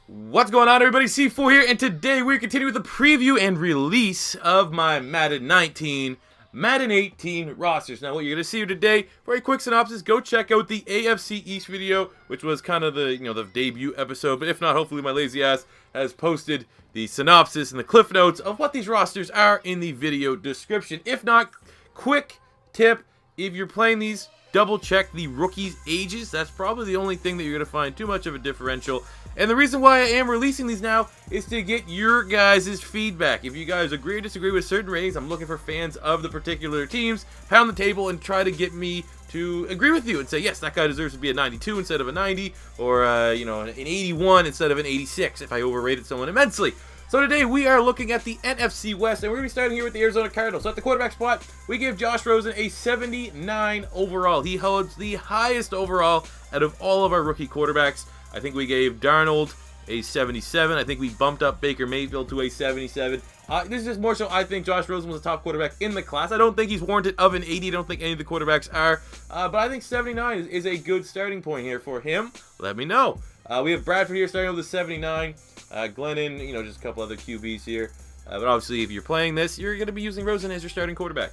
What's going on, everybody? C4 here, and today we're continuing with the preview and release of my Madden 19, Madden 18 rosters. Now, what you're going to see here today, very quick synopsis, go check out the AFC East video, which was kind of the, the debut episode, but if not, hopefully my lazy ass has posted the synopsis and the cliff notes of what these rosters are in the video description. If not, quick tip, if you're playing these, double check the rookies' ages. That's probably the only thing that you're going to find too much of a differential. And the reason why I am releasing these now is to get your guys' feedback. If you guys agree or disagree with certain ratings, I'm looking for fans of the particular teams, pound the table and try to get me to agree with you and say, yes, that guy deserves to be a 92 instead of a 90, or an 81 instead of an 86 if I overrated someone immensely. So today we are looking at the NFC West, and we're going to be starting here with the Arizona Cardinals. So at the quarterback spot, we give Josh Rosen a 79 overall. He holds the highest overall out of all of our rookie quarterbacks. I think we gave Darnold a 77. I think we bumped up Baker Mayfield to a 77. This is just more so I think Josh Rosen was a top quarterback in the class. I don't think he's warranted of an 80. I don't think any of the quarterbacks are. But I think 79 is a good starting point here for him. Let me know. We have Bradford here starting with a 79. Glennon, just a couple other QBs here. But obviously, if you're playing this, you're going to be using Rosen as your starting quarterback.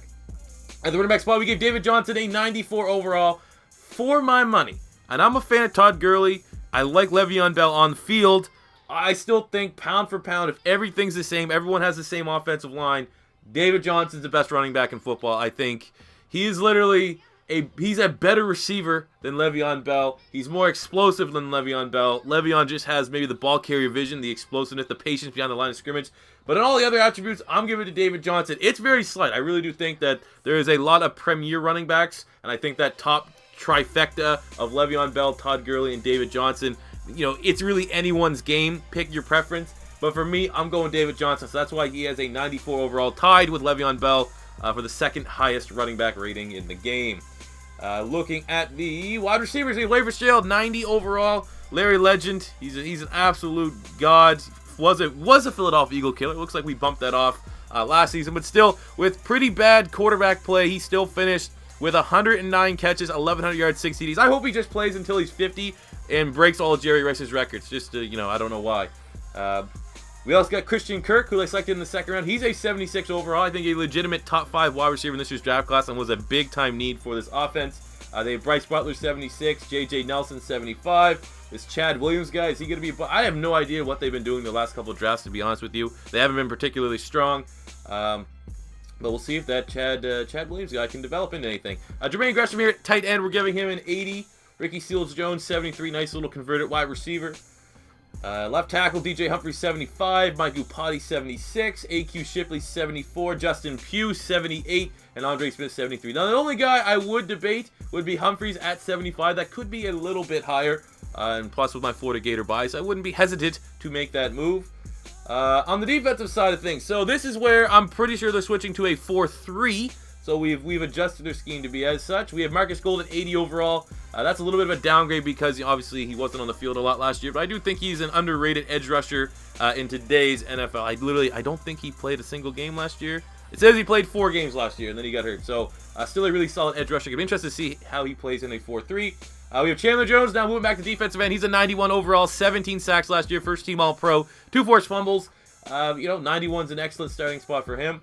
At the running back spot, we gave David Johnson a 94 overall for my money. And I'm a fan of Todd Gurley. I like Le'Veon Bell on the field. I still think pound for pound, if everything's the same, everyone has the same offensive line, David Johnson's the best running back in football. I think he is literally he's a better receiver than Le'Veon Bell. He's more explosive than Le'Veon Bell. Le'Veon just has maybe the ball carrier vision, the explosiveness, the patience behind the line of scrimmage. But in all the other attributes, I'm giving it to David Johnson. It's very slight. I really do think that there is a lot of premier running backs, and I think that top trifecta of Le'Veon Bell, Todd Gurley, and David Johnson, it's really anyone's game. Pick your preference. But for me, I'm going David Johnson, so that's why he has a 94 overall, tied with Le'Veon Bell for the second highest running back rating in the game. Looking at the wide receivers, we have Larry Fitzgerald, 90 overall. Larry Legend, he's an absolute god. Was a Philadelphia Eagle killer. It looks like we bumped that off last season, but still, with pretty bad quarterback play, he still finished with 109 catches, 1,100 yards, 6 TDs. I hope he just plays until he's 50 and breaks all of Jerry Rice's records. Just to, I don't know why. We also got Christian Kirk, who I selected in the second round. He's a 76 overall. I think a legitimate top 5 wide receiver in this year's draft class and was a big-time need for this offense. They have Bryce Butler, 76. J.J. Nelson, 75. This Chad Williams guy, is he going to be... I have no idea what they've been doing the last couple of drafts, to be honest with you. They haven't been particularly strong. But we'll see if that Chad Williams guy can develop into anything. Jermaine Gresham here at tight end. We're giving him an 80. Ricky Seals-Jones, 73. Nice little converted wide receiver. Left tackle, DJ Humphrey, 75. Mike Upati, 76. A.Q. Shipley, 74. Justin Pugh, 78. And Andre Smith, 73. Now, the only guy I would debate would be Humphreys at 75. That could be a little bit higher. And plus, with my Florida Gator bias, I wouldn't be hesitant to make that move. On the defensive side of things, so this is where I'm pretty sure they're switching to a 4-3. So we've adjusted their scheme to be as such. We have Marcus Golden, 80 overall. That's a little bit of a downgrade because obviously he wasn't on the field a lot last year. But I do think he's an underrated edge rusher in today's NFL. I don't think he played a single game last year. It says he played 4 games last year and then he got hurt. So still a really solid edge rusher. I'm interested to see how he plays in a 4-3. We have Chandler Jones now moving back to defensive end. He's a 91 overall, 17 sacks last year, first team All-Pro, 2 forced fumbles. 91's an excellent starting spot for him.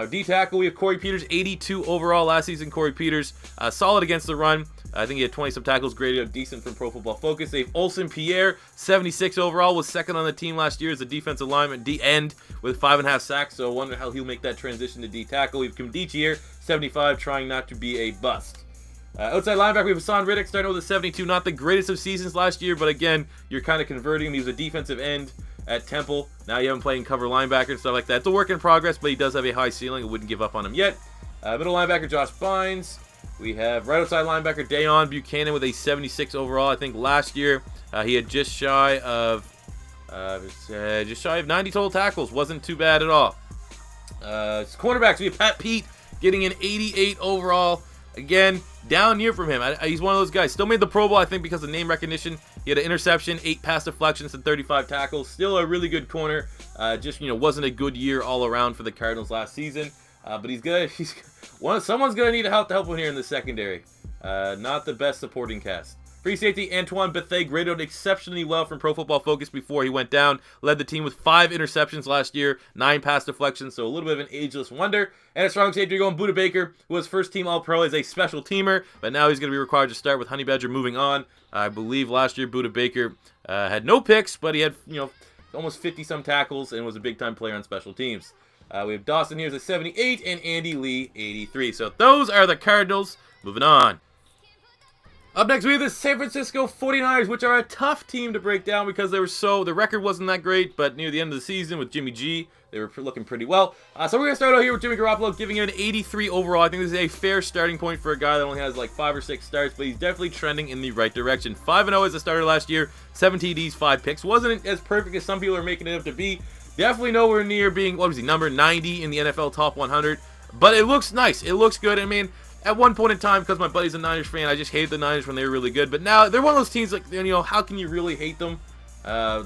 D-tackle, we have Corey Peters, 82 overall last season. Corey Peters, solid against the run. I think he had 20-some tackles, graded up decent from Pro Football Focus. They have Olsen Pierre, 76 overall, was second on the team last year as a defensive lineman, D-end, with 5.5 sacks. So I wonder how he'll make that transition to D-tackle. We have Kimdichie here, 75, trying not to be a bust. Outside linebacker, we have Hassan Riddick starting with a 72. Not the greatest of seasons last year, but again, you're kind of converting him. He was a defensive end at Temple. Now you haven't played in cover linebacker and stuff like that. It's a work in progress, but he does have a high ceiling. I wouldn't give up on him yet. Middle linebacker, Josh Bynes. We have right outside linebacker, Dayon Buchanan with a 76 overall. I think last year he had just shy of 90 total tackles. Wasn't too bad at all. Cornerbacks, we have Pat Pete getting an 88 overall. Again, down year from him. He's one of those guys. Still made the Pro Bowl, I think, because of name recognition. He had an interception, 8 pass deflections, and 35 tackles. Still a really good corner. Wasn't a good year all around for the Cardinals last season. But he's good. Someone's gonna need to help him here in the secondary. Not the best supporting cast. Free safety Antoine Bethea graded out exceptionally well from Pro Football Focus before he went down. Led the team with 5 interceptions last year, 9 pass deflections, so a little bit of an ageless wonder. And a strong safety going Buda Baker, who was first team All-Pro as a special teamer, but now he's going to be required to start with Honey Badger moving on. I believe last year Buda Baker had no picks, but he had, almost 50-some tackles and was a big-time player on special teams. We have Dawson here as a 78 and Andy Lee 83. So those are the Cardinals. Moving on. Up next, we have the San Francisco 49ers, which are a tough team to break down because the record wasn't that great, but near the end of the season with Jimmy G, they were looking pretty well. So we're going to start out here with Jimmy Garoppolo, giving him an 83 overall. I think this is a fair starting point for a guy that only has like 5 or 6 starts, but he's definitely trending in the right direction. 5-0 as a starter last year, 7 TDs, 5 picks. Wasn't as perfect as some people are making it up to be. Definitely nowhere near being, number 90 in the NFL top 100. But it looks nice. It looks good. I mean, at one point in time, because my buddy's a Niners fan, I just hated the Niners when they were really good. But now, they're one of those teams, like, how can you really hate them? They're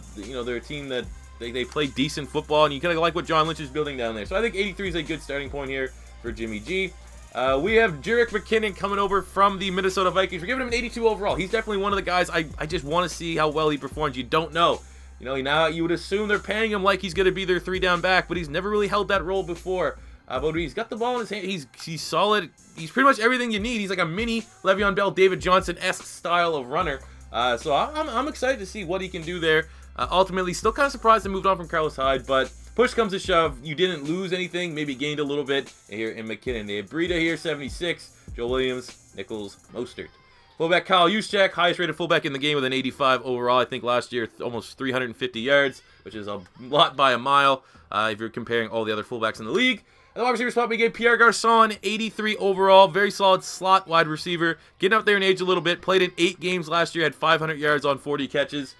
a team that they play decent football, and you kind of like what John Lynch is building down there. So I think 83 is a good starting point here for Jimmy G. We have Jerick McKinnon coming over from the Minnesota Vikings. We're giving him an 82 overall. He's definitely one of the guys I just want to see how well he performs. You don't know. Now you would assume they're paying him like he's going to be their 3-down back, but he's never really held that role before. But he's got the ball in his hand. He's solid. He's pretty much everything you need. He's like a mini Le'Veon Bell, David Johnson-esque style of runner. So I'm excited to see what he can do there. Ultimately, still kind of surprised they moved on from Carlos Hyde, but push comes to shove. You didn't lose anything, maybe gained a little bit here in McKinnon. They have Breida here, 76. Joe Williams, Nichols, Mostert. Fullback Kyle Juszczyk, highest rated fullback in the game with an 85 overall. I think last year almost 350 yards, which is a lot by a mile if you're comparing all the other fullbacks in the league. And the wide receiver spot, we gave Pierre Garçon 83 overall. Very solid slot wide receiver. Getting up there in age a little bit. Played in 8 games last year. Had 500 yards on 40 catches.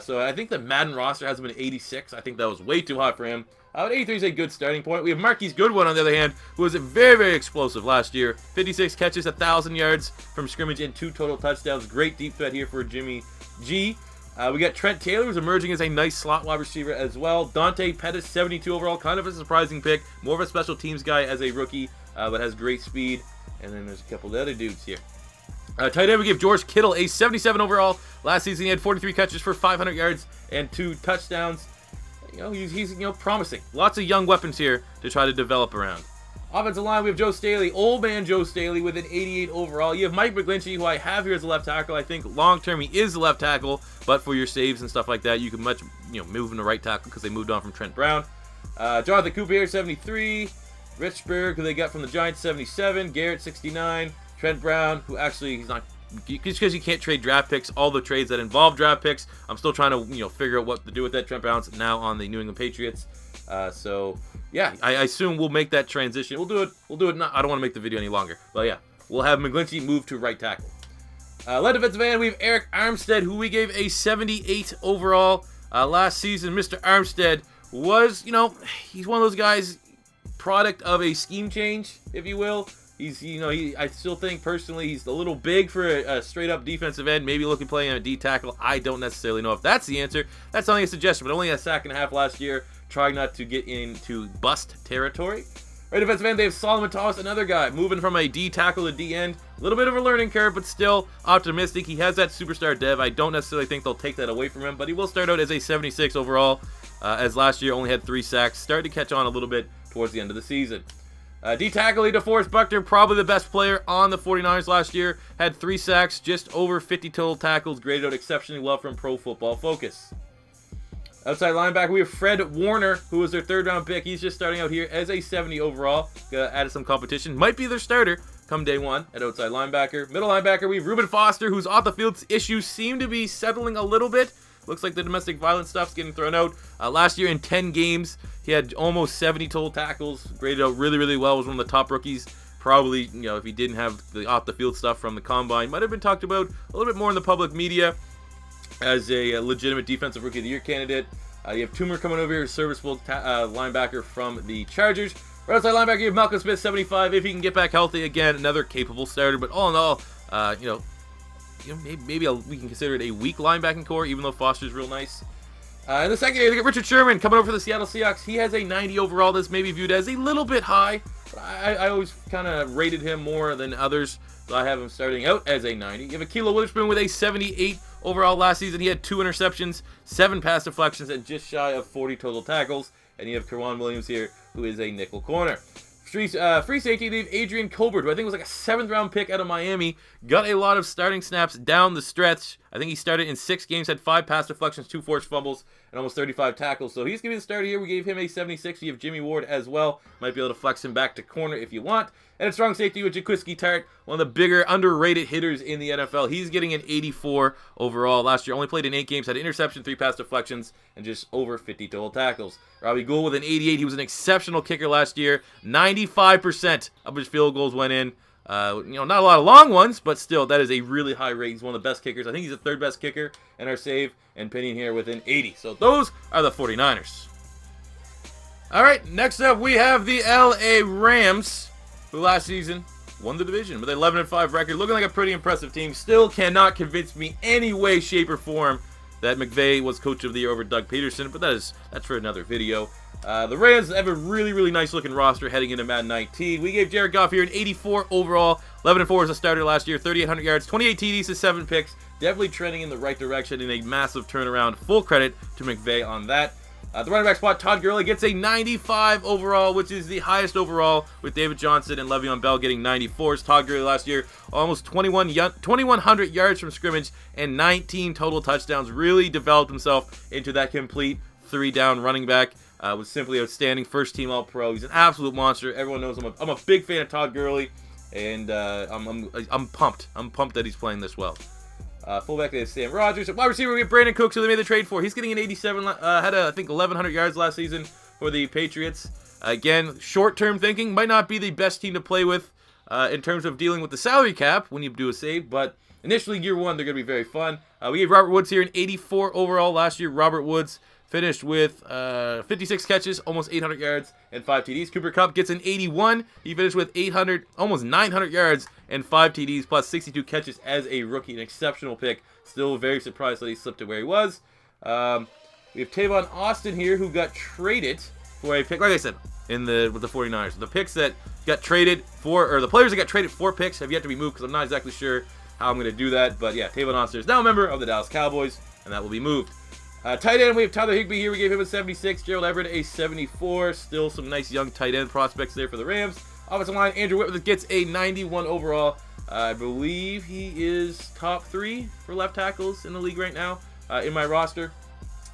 So I think the Madden roster has him at 86. I think that was way too high for him. 83 is a good starting point. We have Marquise Goodwin, on the other hand, who was very, very explosive last year. 56 catches, 1,000 yards from scrimmage, and 2 total touchdowns. Great deep threat here for Jimmy G. We got Trent Taylor, who's emerging as a nice slot wide receiver as well. Dante Pettis, 72 overall, kind of a surprising pick. More of a special teams guy as a rookie, but has great speed. And then there's a couple of other dudes here. Tight end, we give George Kittle a 77 overall. Last season, he had 43 catches for 500 yards and 2 touchdowns. He's promising. Lots of young weapons here to try to develop around. Offensive line, we have Joe Staley, old man Joe Staley with an 88 overall. You have Mike McGlinchey, who I have here as a left tackle. I think long-term he is a left tackle, but for your saves and stuff like that, you can move him to right tackle because they moved on from Trent Brown. Jonathan Cooper here, 73. Richburg, who they got from the Giants, 77. Garrett, 69. Trent Brown, who actually he's not, just because you can't trade draft picks, all the trades that involve draft picks, I'm still trying to figure out what to do with that. Trent Brown's now on the New England Patriots. So yeah, I assume we'll make that transition. We'll do it. I don't want to make the video any longer, but yeah, we'll have McGlinchey move to right tackle. Left defensive end, we have Eric Armstead, who we gave a 78 overall last season. Mr. Armstead was, he's one of those guys, product of a scheme change, if you will. He's, I still think personally he's a little big for a straight-up defensive end. Maybe looking playing on a D tackle. I don't necessarily know if that's the answer. That's only a suggestion, but only a sack and a half last year. Trying not to get into bust territory. Right defensive end, they have Solomon Thomas, another guy moving from a D tackle to D end. A little bit of a learning curve, but still optimistic. He has that superstar dev. I don't necessarily think they'll take that away from him, but he will start out as a 76 overall, as last year only had 3 sacks. Started to catch on a little bit towards the end of the season. D tackle, DeForest Buckner, probably the best player on the 49ers last year. Had 3 sacks, just over 50 total tackles, graded out exceptionally well from Pro Football Focus. Outside linebacker, we have Fred Warner, who was their 3rd-round pick. He's just starting out here as a 70 overall. Added some competition. Might be their starter come day 1 at outside linebacker. Middle linebacker, we have Reuben Foster, whose off-the-field issues seem to be settling a little bit. Looks like the domestic violence stuff's getting thrown out. Last year in 10 games, he had almost 70 total tackles. Graded out really, really well. Was one of the top rookies. Probably, if he didn't have the off-the-field stuff from the combine, might have been talked about a little bit more in the public media as a legitimate defensive rookie of the year candidate. You have Toomer coming over here, serviceable linebacker from the Chargers. Right outside linebacker, you have Malcolm Smith, 75. If he can get back healthy again, another capable starter. But all in all, maybe we can consider it a weak linebacking core, even though Foster's real nice. In the second area, they got Richard Sherman coming over for the Seattle Seahawks. He has a 90 overall. That's maybe viewed as a little bit high. But I always kind of rated him more than others, so I have him starting out as a 90. You have Akilo Witherspoon with a 78 overall last season. He had 2 interceptions, 7 pass deflections, and just shy of 40 total tackles. And you have Kerwan Williams here, who is a nickel corner. Free safety, they have Adrian Colbert, who I think was like a 7th-round pick out of Miami. Got a lot of starting snaps down the stretch. I think he started in 6 games, had 5 pass deflections, 2 forced fumbles, and almost 35 tackles. So he's going to be the starter here. We gave him a 76. You have Jimmy Ward as well. Might be able to flex him back to corner if you want. And a strong safety with Jaquiski Tartt, one of the bigger, underrated hitters in the NFL. He's getting an 84 overall. Last year, only played in 8 games, had an interception, 3 pass deflections, and just over 50 total tackles. Robbie Gould with an 88. He was an exceptional kicker last year. 95% of his field goals went in. Not a lot of long ones, but still, that is a really high rate. He's one of the best kickers. I think he's the 3rd best kicker in our save, and pinning here with an 80. So those are the 49ers. All right, next up, we have the LA Rams, who last season won the division with an 11-5 record, looking like a pretty impressive team. Still cannot convince me any way, shape, or form that McVay was coach of the year over Doug Peterson, but that's for another video. The Rams have a really, really nice looking roster heading into Madden 19. We gave Jared Goff here an 84 overall, 11-4 as a starter last year, 3,800 yards, 28 TDs to 7 picks. Definitely trending in the right direction in a massive turnaround. Full credit to McVay on that. The running back spot, Todd Gurley gets a 95 overall, which is the highest overall, with David Johnson and Le'Veon Bell getting 94s. Todd Gurley last year, almost 2,100 yards from scrimmage and 19 total touchdowns. Really developed himself into that complete 3-down running back. Was simply outstanding. First team All-Pro. He's an absolute monster. Everyone knows I'm a big fan of Todd Gurley, and I'm pumped. I'm pumped that he's playing this well. Fullback they have Sam Rodgers. Wide receiver we have Brandon Cooks, who they made the trade for. He's getting an 87. Had I think 1,100 yards last season for the Patriots. Again, short-term thinking, might not be the best team to play with in terms of dealing with the salary cap when you do a save, but initially year 1 they're going to be very fun. We gave Robert Woods here an 84 overall last year. Robert Woods finished with 56 catches, almost 800 yards, and 5 TDs. Cooper Kupp gets an 81. He finished with almost 900 yards and 5 TDs, plus 62 catches as a rookie. An exceptional pick. Still very surprised that he slipped to where he was. We have Tavon Austin here, who got traded for a pick, like I said, with the 49ers. The picks that got traded for, or the players that got traded for picks have yet to be moved, because I'm not exactly sure how I'm going to do that. But yeah, Tavon Austin is now a member of the Dallas Cowboys, and that will be moved. Tight end, we have Tyler Higbee here. We gave him a 76. Gerald Everett a 74. Still some nice young tight end prospects there for the Rams. Offensive line, Andrew Whitworth gets a 91 overall. I believe he is top 3 for left tackles in the league right now in my roster.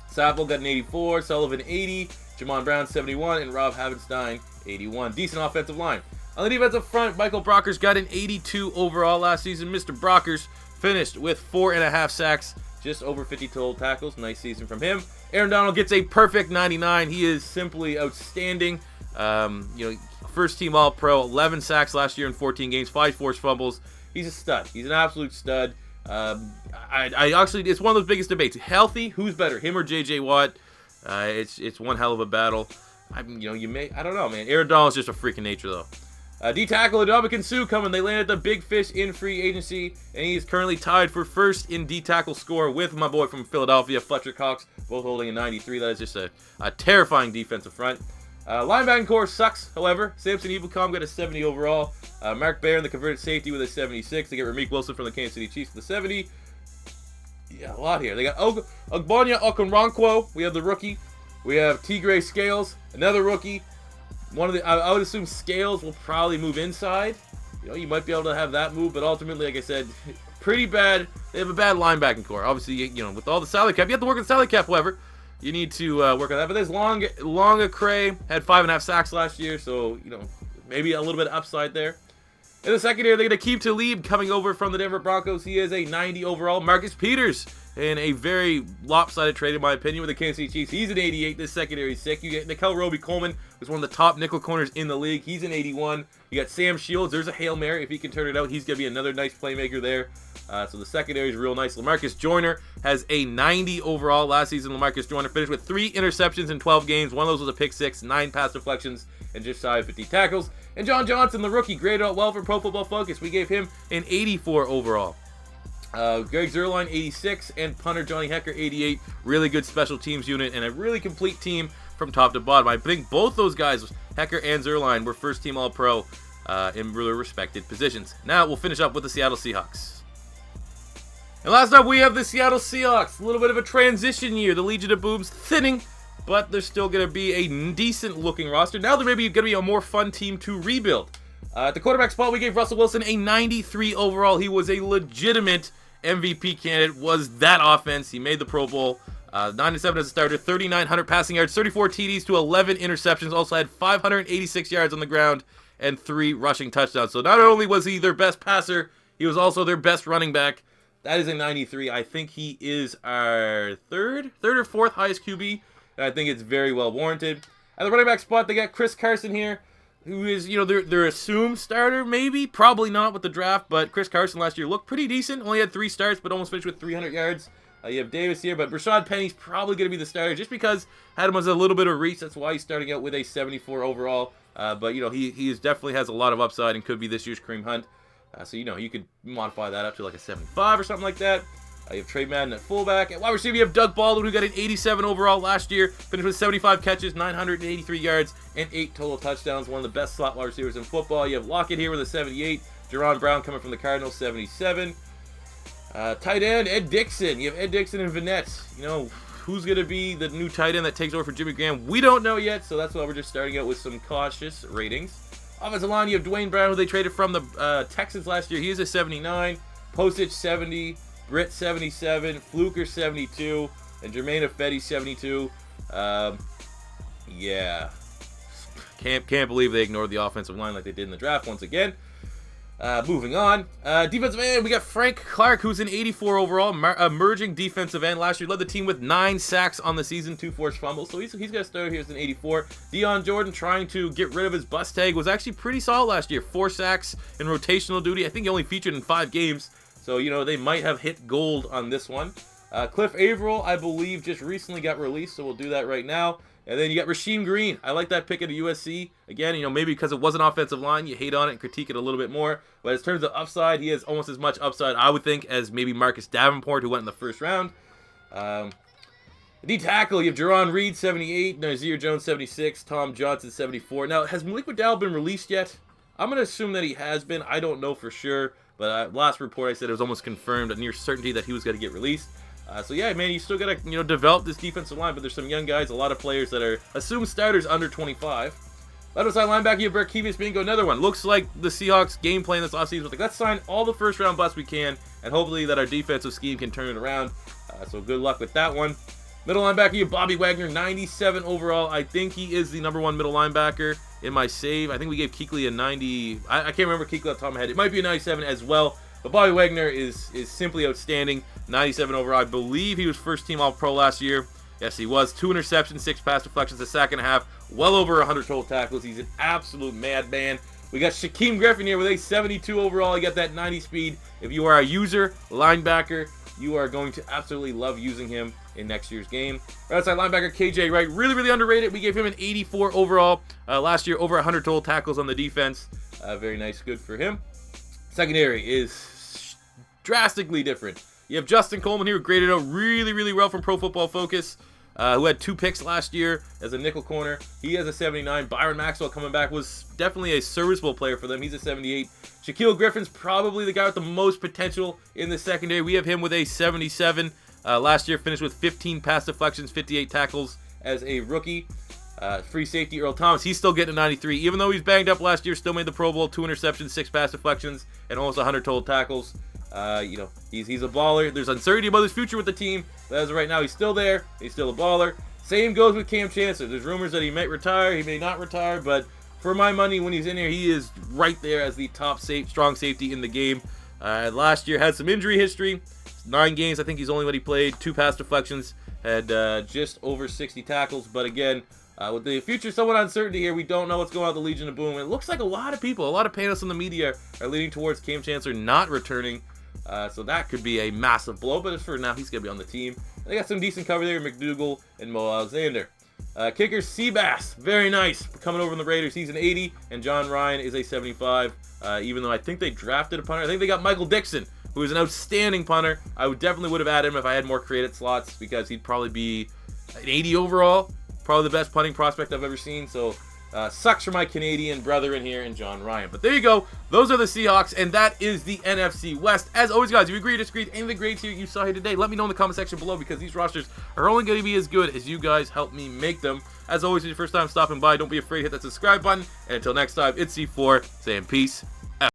Sappel got an 84. Sullivan 80. Jamon Brown 71. And Rob Havenstein 81. Decent offensive line. On the defensive front, Michael Brockers got an 82 overall last season. Mr. Brockers finished with 4.5 sacks. Just over 50 total tackles. Nice season from him. Aaron Donald gets a perfect 99. He is simply outstanding. First team All-Pro, 11 sacks last year in 14 games, 5 forced fumbles. He's a stud. He's an absolute stud. I actually, it's one of those biggest debates. Healthy, who's better, him or J.J. Watt? It's one hell of a battle. I don't know, man. Aaron Donald's just a freak of nature, though. D-tackle, Dubuque Sue coming. They landed the big fish in free agency, and he's currently tied for first in D-tackle score with my boy from Philadelphia, Fletcher Cox, both holding a 93. That is just a terrifying defensive front. Linebacking core sucks, however. Samson Ebukam got a 70 overall. Mark Barron, the converted safety, with a 76. They get Ramik Wilson from the Kansas City Chiefs with a 70. Yeah, a lot here. They got Ogbonya Okonrankwo. We have the rookie. We have Tigray Scales, another rookie. I would assume Scales will probably move inside. You might be able to have that move, but ultimately, like I said, pretty bad. They have a bad linebacking core. Obviously, with all the salary cap, you have to work with the salary cap. However, you need to work on that. But there's Longa had 5.5 sacks last year, so maybe a little bit of upside there. In the secondary, they're going to keep Talib coming over from the Denver Broncos. He is a 90 overall. Marcus Peters in a very lopsided trade, in my opinion, with the Kansas City Chiefs. He's an 88. This secondary is sick. You get Nickel Roby-Coleman, who's one of the top nickel corners in the league. He's an 81. You got Sam Shields. There's a Hail Mary. If he can turn it out, he's going to be another nice playmaker there. So the secondary is real nice. LaMarcus Joyner has a 90 overall last season. LaMarcus Joyner finished with 3 interceptions in 12 games. One of those was a pick 6, 9 pass deflections, and just shy of 50 tackles. And John Johnson, the rookie, graded out well for Pro Football Focus. We gave him an 84 overall. Greg Zerline, 86, and punter Johnny Hecker, 88. Really good special teams unit and a really complete team from top to bottom. I think both those guys, Hecker and Zerline, were first-team All-Pro in really respected positions. Now we'll finish up with the Seattle Seahawks. And last up, we have the Seattle Seahawks. A little bit of a transition year. The Legion of Boom's thinning, but there's still going to be a decent-looking roster. Now there may be going to be a more fun team to rebuild. At the quarterback spot, we gave Russell Wilson a 93 overall. He was a legitimate MVP candidate, was that offense. He made the Pro Bowl. 9-7 as a starter, 3,900 passing yards, 34 TDs to 11 interceptions. Also had 586 yards on the ground and 3 rushing touchdowns. So not only was he their best passer, he was also their best running back. That is a 93. I think he is our third or fourth highest QB, and I think it's very well warranted. At the running back spot, they got Chris Carson here, who is, their assumed starter, maybe. Probably not with the draft, but Chris Carson last year looked pretty decent. Only had 3 starts, but almost finished with 300 yards. You have Davis here, but Rashad Penny's probably going to be the starter just because had him as a little bit of reach. That's why he's starting out with a 74 overall. But, he definitely has a lot of upside and could be this year's Kareem Hunt. So, you could modify that up to like a 75 or something like that. You have Trey Madden at fullback. At wide receiver, you have Doug Baldwin, who got an 87 overall last year. Finished with 75 catches, 983 yards, and 8 total touchdowns. One of the best slot wide receivers in football. You have Lockett here with a 78. Jerron Brown coming from the Cardinals, 77. Tight end, Ed Dixon. You have Ed Dixon and Vanette. Who's going to be the new tight end that takes over for Jimmy Graham? We don't know yet, so that's why we're just starting out with some cautious ratings. Offensive line, you have Dwayne Brown, who they traded from the Texans last year. He is a 79. Postage, 70. Britt, 77. Fluker, 72. And Jermaine Ifedi, 72. Yeah. Can't believe they ignored the offensive line like they did in the draft once again. Moving on. Defensive end, we got Frank Clark, who's an 84 overall, emerging defensive end. Last year led the team with 9 sacks on the season, 2 forced fumbles. So he's got to start here as an 84. Dion Jordan, trying to get rid of his bust tag, was actually pretty solid last year. 4 sacks in rotational duty. I think he only featured in 5 games. So, they might have hit gold on this one. Cliff Averill, I believe, just recently got released, so we'll do that right now. And then you got Rasheem Green. I like that pick at USC. Again, maybe because it was an offensive line, you hate on it and critique it a little bit more. But in terms of upside, he has almost as much upside, I would think, as maybe Marcus Davenport, who went in the first round. D-tackle, you have Jerron Reed, 78. Nazir Jones, 76. Tom Johnson, 74. Now, has Malik McDowell been released yet? I'm going to assume that he has been. I don't know for sure. But last report, I said it was almost confirmed, a near certainty that he was going to get released. So yeah, man, you still gotta develop this defensive line, but there's some young guys, a lot of players that are assumed starters under 25. Left side linebacker, you have Berkevius Bingo, another one. Looks like the Seahawks game plan this offseason was like, let's sign all the first round busts we can, and hopefully that our defensive scheme can turn it around. So good luck with that one. Middle linebacker, you have Bobby Wagner, 97 overall. I think he is the #1 middle linebacker in my save. I think we gave Kuechly a 90. I can't remember Kuechly off the top of my head. It might be a 97 as well. But Bobby Wagner is simply outstanding. 97 overall. I believe he was first team All-Pro last year. Yes, he was. 2 interceptions, 6 pass deflections, a sack and a half. Well over 100 total tackles. He's an absolute madman. We got Shaquem Griffin here with a 72 overall. He got that 90 speed. If you are a user, linebacker, you are going to absolutely love using him in next year's game. Right outside linebacker, KJ Wright. Really, really underrated. We gave him an 84 overall. Last year, over 100 total tackles on the defense. Very nice. Good for him. Secondary is drastically different. You have Justin Coleman here, who graded out really, really well from Pro Football Focus, who had 2 picks last year as a nickel corner. He has a 79. Byron Maxwell coming back was definitely a serviceable player for them. He's a 78. Shaquille Griffin's probably the guy with the most potential in the secondary. We have him with a 77. Last year finished with 15 pass deflections, 58 tackles as a rookie. Free safety Earl Thomas, he's still getting a 93. Even though he's banged up last year, still made the Pro Bowl, 2 interceptions, 6 pass deflections, and almost 100 total tackles. He's a baller. There's uncertainty about his future with the team, but as of right now, he's still there. He's still a baller. Same goes with Cam Chancellor. There's rumors that he might retire. He may not retire, but for my money, when he's in here, he is right there as the top strong safety in the game. Last year had some injury history. 9 games, I think he's only what he played. 2 pass deflections. Had just over 60 tackles, but again, with the future somewhat uncertainty here, we don't know what's going on with the Legion of Boom. It looks like a lot of people, a lot of panelists in the media are leaning towards Cam Chancellor not returning. So that could be a massive blow, but as for now, he's going to be on the team. They got some decent cover there, McDougal and Mo Alexander. Kicker, Seabass, very nice. Coming over from the Raiders, he's an 80, and John Ryan is a 75. Even though I think they drafted a punter. I think they got Michael Dixon, who is an outstanding punter. I would have added him if I had more created slots, because he'd probably be an 80 overall. Probably the best punting prospect I've ever seen. So sucks for my Canadian brother in here and John Ryan. But there you go. Those are the Seahawks, and that is the NFC West. As always, guys, if you agree or disagree with any of the grades here you saw here today, let me know in the comment section below, because these rosters are only going to be as good as you guys help me make them. As always, if it's your first time stopping by, don't be afraid to hit that subscribe button. And until next time, it's C4 saying peace